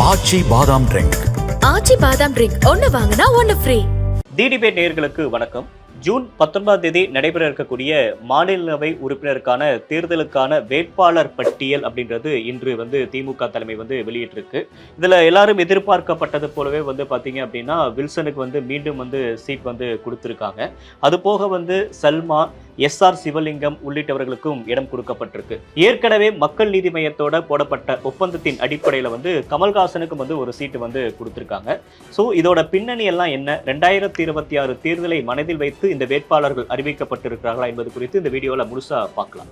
ஆச்சி பாதாம் ட்ரிங்க். ஆச்சி பாதாம் ட்ரிங்க் ஒன்னு வாங்கினா ஒன்னு ஃப்ரீ. தி டிபேட் நேயர்களுக்கு வணக்கம். ஜூன் 19ஆம் தேதி நடைபெற இருக்கக்கூடிய மாநிலங்களவை உறுப்பினருக்கான தேர்தலுக்கான வேட்பாளர் பட்டியல் அப்படின்றது இன்று திமுக தலைமை வெளியிட்டிருக்கு. இதுல எல்லாரும் எதிர்பார்க்கப்பட்டது போலவே பாத்தீங்க அப்படின்னா வில்சனுக்கு மீண்டும் சீட் கொடுத்திருக்காங்க. அது போக சல்மா, எஸ்ஆர் சிவலிங்கம் உள்ளிட்டவர்களுக்கும் இடம் கொடுக்கப்பட்டிருக்கு. ஏற்கனவே மக்கள் நீதி மையத்தோட போடப்பட்ட ஒப்பந்தத்தின் அடிப்படையில கமல்ஹாசனுக்கு ஒரு சீட்டு கொடுத்திருக்காங்க. சோ இதோட பின்னணி எல்லாம் என்ன, 2026 தேர்தலை மனதில் வைத்து இந்த வேட்பாளர்கள் அறிவிக்கப்பட்டிருக்கிறார்களா என்பது குறித்து இந்த வீடியோல முழுசா பார்க்கலாம்.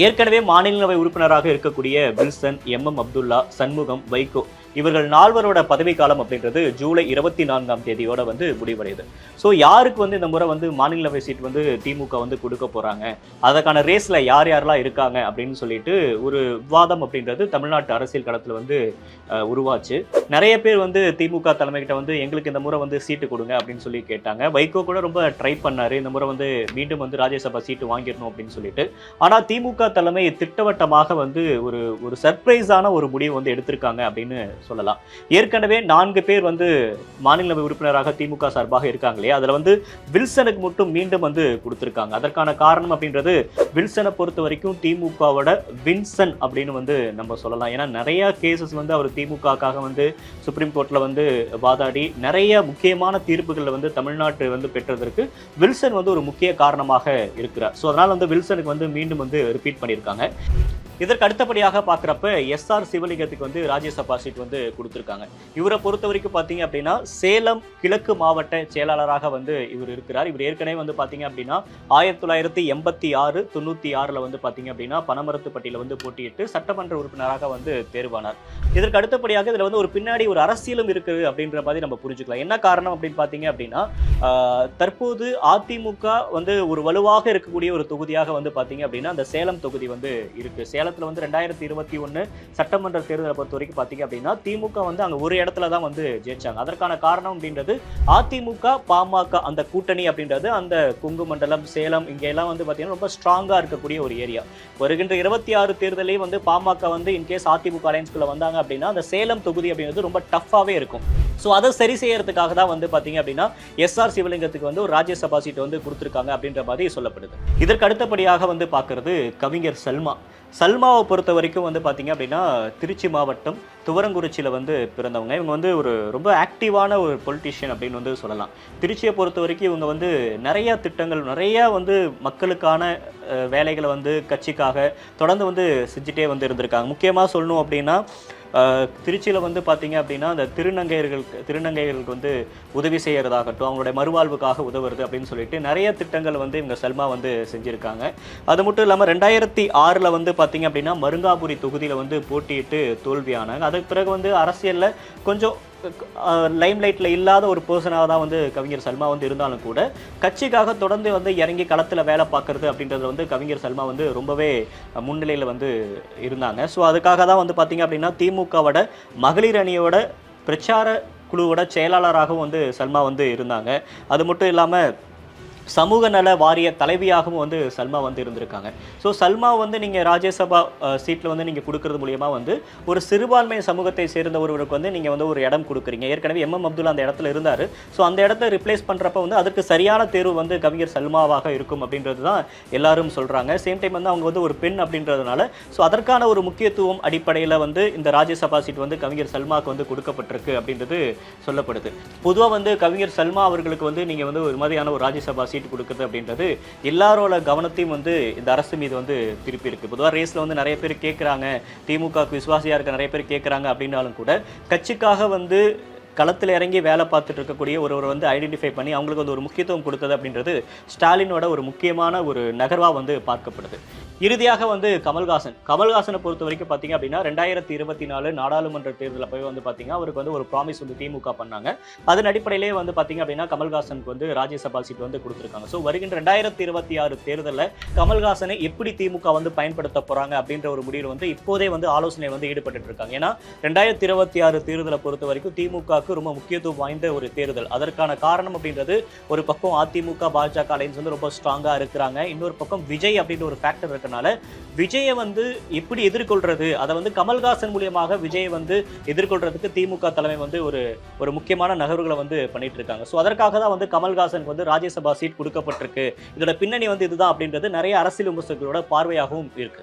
ஏற்கனவே மாநிலங்களவை உறுப்பினராக இருக்கக்கூடிய வில்சன், எம் அப்துல்லா, சண்முகம், வைகோ இவர்கள் 4வரோட பதவி காலம் அப்படின்றது ஜூலை 24ஆம் தேதியோட முடிவடையுது. ஸோ யாருக்கு இந்த முறை மாநிலங்களவை சீட் திமுக கொடுக்க போறாங்க, அதற்கான ரேஸ்ல யார் யாரெல்லாம் இருக்காங்க அப்படின்னு சொல்லிட்டு ஒரு விவாதம் அப்படின்றது தமிழ்நாட்டு அரசியல் களத்துல உருவாச்சு. நிறைய பேர் திமுக தலைமைகிட்ட எங்களுக்கு இந்த முறை சீட்டு கொடுங்க அப்படின்னு சொல்லி கேட்டாங்க. வைகோ கூட ரொம்ப ட்ரை பண்ணாரு, இந்த முறை மீண்டும் ராஜ்யசபா சீட்டு வாங்கிடணும் அப்படின்னு சொல்லிட்டு. ஆனா திமுக தலைமை திட்டவட்டமாக ஒரு சர்ப்ரைஸான ஒரு முடிவு எடுத்திருக்காங்க அப்படின்னு சொல்லலாம். ஏற்கனவே 4 பேர் மாநிலங்களவை உறுப்பினராக திமுக சார்பாக இருக்காங்க இல்லையா, அதுல வில்சனுக்கு மட்டும் மீண்டும் கொடுத்திருக்காங்க. அதற்கான காரணம் அப்படின்றது வில்சனை பொறுத்த வரைக்கும் திமுகவோட வின்சன் அப்படின்னு நம்ம சொல்லலாம். ஏன்னா நிறைய கேசஸ் அவர் திமுகக்காக சுப்ரீம் கோர்ட்ல வாதாடி நிறைய முக்கியமான தீர்ப்புகள்ல தமிழ்நாட்டு பெற்றதற்கு வில்சன் ஒரு முக்கிய காரணமாக இருக்கிறார். ஸோ அதனால வில்சனுக்கு மீண்டும் ரிப்பீட் பண்ணியிருக்காங்க. இதற்கு அடுத்தபடியாக பார்க்குறப்ப எஸ்ஆர் சிவலிங்கத்துக்கு ராஜ்யசபா சீட் கொடுத்துருக்காங்க. இவரை பொறுத்த வரைக்கும் பார்த்தீங்க அப்படின்னா சேலம் கிழக்கு மாவட்ட செயலாளராக இவர் இருக்கிறார். இவர் ஏற்கனவே பார்த்தீங்க அப்படின்னா 1986, 96ல் பார்த்தீங்க அப்படின்னா பனமரத்துப்பட்டியில் போட்டியிட்டு சட்டமன்ற உறுப்பினராக தேர்வானார். இதற்கு அடுத்தபடியாக இதில் ஒரு பின்னாடி ஒரு அரசியலும் இருக்குது அப்படின்ற மாதிரி நம்ம புரிஞ்சுக்கலாம். என்ன காரணம் அப்படின்னு பார்த்தீங்க அப்படின்னா தற்போது அதிமுக ஒரு வலுவாக இருக்கக்கூடிய ஒரு தொகுதியாக பார்த்தீங்க அப்படின்னா அந்த சேலம் தொகுதி இருக்கு. சேலத்துல 2021 சட்டமன்ற தேர்தலை பொறுத்த வரைக்கும் பாத்தீங்க அப்படின்னா திமுக அங்க ஒரு இடத்துல தான் ஜெயிச்சாங்க. அதற்கான காரணம் அப்படின்றது அதிமுக பாமக அந்த கூட்டணி அப்படின்றது அந்த கொங்கு மண்டலம், சேலம் இங்க எல்லாம் பாத்தீங்கன்னா ரொம்ப ஸ்ட்ராங்கா இருக்கக்கூடிய ஒரு ஏரியா. வருகின்ற 26 தேர்தலையும் பாமக இன்கேஸ் அதிமுக அலையன்ஸ்குள்ள வந்தாங்க அப்படின்னா அந்த சேலம் தொகுதி அப்படின்றது ரொம்ப டஃப்பாவே இருக்கும். ஸோ அதை சரி செய்யறதுக்காக தான் பார்த்தீங்க அப்படின்னா எஸ்ஆர் சிவலிங்கத்துக்கு ஒரு ராஜ்யசபா சீட் கொடுத்துருக்காங்க அப்படின்ற மாதிரி சொல்லப்படுது. இதற்கு அடுத்தபடியாக பார்க்கறது கவிஞர் சல்மா. சல்மாவை பொறுத்த வரைக்கும் பார்த்தீங்க அப்படின்னா திருச்சி மாவட்டம் துவரங்குறிச்சியில் பிறந்தவங்க. இவங்க ஒரு ரொம்ப ஆக்டிவான ஒரு பொலிட்டிஷியன் அப்படின்னு சொல்லலாம். திருச்சியை பொறுத்த வரைக்கும் இவங்க நிறைய திட்டங்கள், நிறைய மக்களுக்கான வேலைகளை கட்சிக்காக தொடர்ந்து செஞ்சுட்டே இருந்திருக்காங்க. முக்கியமாக சொல்லணும் அப்படின்னா திருச்சியில் பார்த்தீங்க அப்படின்னா அந்த திருநங்கைகளுக்கு உதவி செய்யறதாகட்டும், அவங்களுடைய மறுவாழ்வுக்காக உதவுறது அப்படின்னு சொல்லிட்டு நிறைய திட்டங்கள் இவங்க சல்மா செஞ்சுருக்காங்க. அது மட்டும் இல்லாமல் 2006ல் பார்த்தீங்க அப்படின்னா மருங்காபுரி தொகுதியில் போட்டியிட்டு தோல்வியானாங்க. அதுக்கு பிறகு அரசியலில் கொஞ்சம் லைம்லைட்ல இல்லாத ஒரு பர்சனாக தான் கவிஞர் சல்மா இருந்தாலும் கூட கட்சிக்காக தொடர்ந்து இறங்கி களத்தில் வேலை பார்க்கறது அப்படின்றது கவிஞர் சல்மா ரொம்பவே முன்னிலையில் இருந்தாங்க. ஸோ அதுக்காக தான் பார்த்தீங்க அப்படின்னா திமுகவோட மகளிர் அணியோட பிரச்சார குழுவோட செயலாளராகவும் சல்மா இருந்தாங்க. அது மட்டும் இல்லாமல் சமூக நல வாரிய தலைவியாகவும் சல்மா இருந்திருக்காங்க. ஸோ சல்மா நீங்கள் ராஜ்யசபா சீட்டில் நீங்கள் கொடுக்கறது மூலியமா ஒரு சிறுபான்மை சமூகத்தை சேர்ந்த ஒருவருக்கு நீங்கள் ஒரு இடம் கொடுக்குறீங்க. ஏற்கனவே எம் அப்துல்லா அந்த இடத்துல இருந்தார். ஸோ அந்த இடத்த ரிப்ளேஸ் பண்ணுறப்ப அதுக்கு சரியான தேர்வு கவிஞர் சல்மாவாக இருக்கும் அப்படின்றது தான் எல்லாரும் சொல்கிறாங்க. சேம் டைம் அவங்க ஒரு பெண் அப்படின்றதுனால ஸோ அதற்கான ஒரு முக்கியத்துவம் அடிப்படையில் இந்த ராஜ்யசபா சீட் கவிஞர் சல்மாவுக்கு கொடுக்கப்பட்டிருக்கு அப்படின்றது சொல்லப்படுது. பொதுவாக கவிஞர் சல்மா அவர்களுக்கு நீங்கள் ஒரு மாதிரியான ஒரு ராஜ்யசபா சீட் கொடுக்குறது அப்படின்றது எல்லாரோட கவனத்தையும் இந்த அரசு மீது திருப்பி இருக்கு. பொதுவாக ரேஸ்ல நிறைய பேர் கேட்குறாங்க, திமுக விசுவாசியா இருக்க நிறைய பேர் கேட்குறாங்க அப்படின்னாலும் கூட கட்சிக்காக களத்தில் இறங்கி வேலை பார்த்துட்டு இருக்கக்கூடிய ஒருவர் ஐடென்டிஃபை பண்ணி அவங்களுக்கு ஒரு முக்கியத்துவம் கொடுத்தது அப்படின்றது ஸ்டாலினோட ஒரு முக்கியமான ஒரு நகர்வாக பார்க்கப்படுது. இறுதியாக கமல்ஹாசனை பொறுத்த வரைக்கும் பார்த்தீங்க அப்படின்னா 2024 நாடாளுமன்ற தேர்தலில் போய் பார்த்தீங்கன்னா அவருக்கு ஒரு ப்ராமிஸ் திமுக பண்ணாங்க. அதன் அடிப்படையிலே பார்த்தீங்க அப்படின்னா கமல்ஹாசனுக்கு ராஜ்யசபா சீட் கொடுத்துருக்காங்க. ஸோ வருகின்ற 2026 தேர்தலில் கமல்ஹாசனை எப்படி திமுக பயன்படுத்த போறாங்க அப்படின்ற ஒரு முடிவில் இப்போதே ஆலோசனை ஈடுபட்டு இருக்காங்க. ஏன்னா 2026 தேர்தலை பொறுத்த வரைக்கும் திமுக அதிமுகவுக்கு ரொம்ப முக்கியத்துவம் வாய்ந்த ஒரு தேர்தல். அதற்கான காரணம் அப்படின்றது ஒரு பக்கம் அதிமுக பாஜக அலைன்ஸ் வந்து ரொம்ப ஸ்ட்ராங்கா இருக்கிறாங்க, இன்னொரு பக்கம் விஜய் அப்படின்ற ஒரு ஃபேக்டர் இருக்கனால விஜயை வந்து எப்படி எதிர்கொள்றது, அதை வந்து கமல்ஹாசன் மூலியமாக விஜயை வந்து எதிர்கொள்றதுக்கு திமுக தலைமை வந்து ஒரு முக்கியமான நகர்வுகளை வந்து பண்ணிட்டு இருக்காங்க. ஸோ அதற்காக தான் வந்து கமல்ஹாசனுக்கு வந்து ராஜ்யசபா சீட் கொடுக்கப்பட்டிருக்கு. இதோட பின்னணி வந்து இதுதான் அப்படின்றது நிறைய அரசியல் விமர்சகர்களோட பார்வையாகவும் இருக்கு.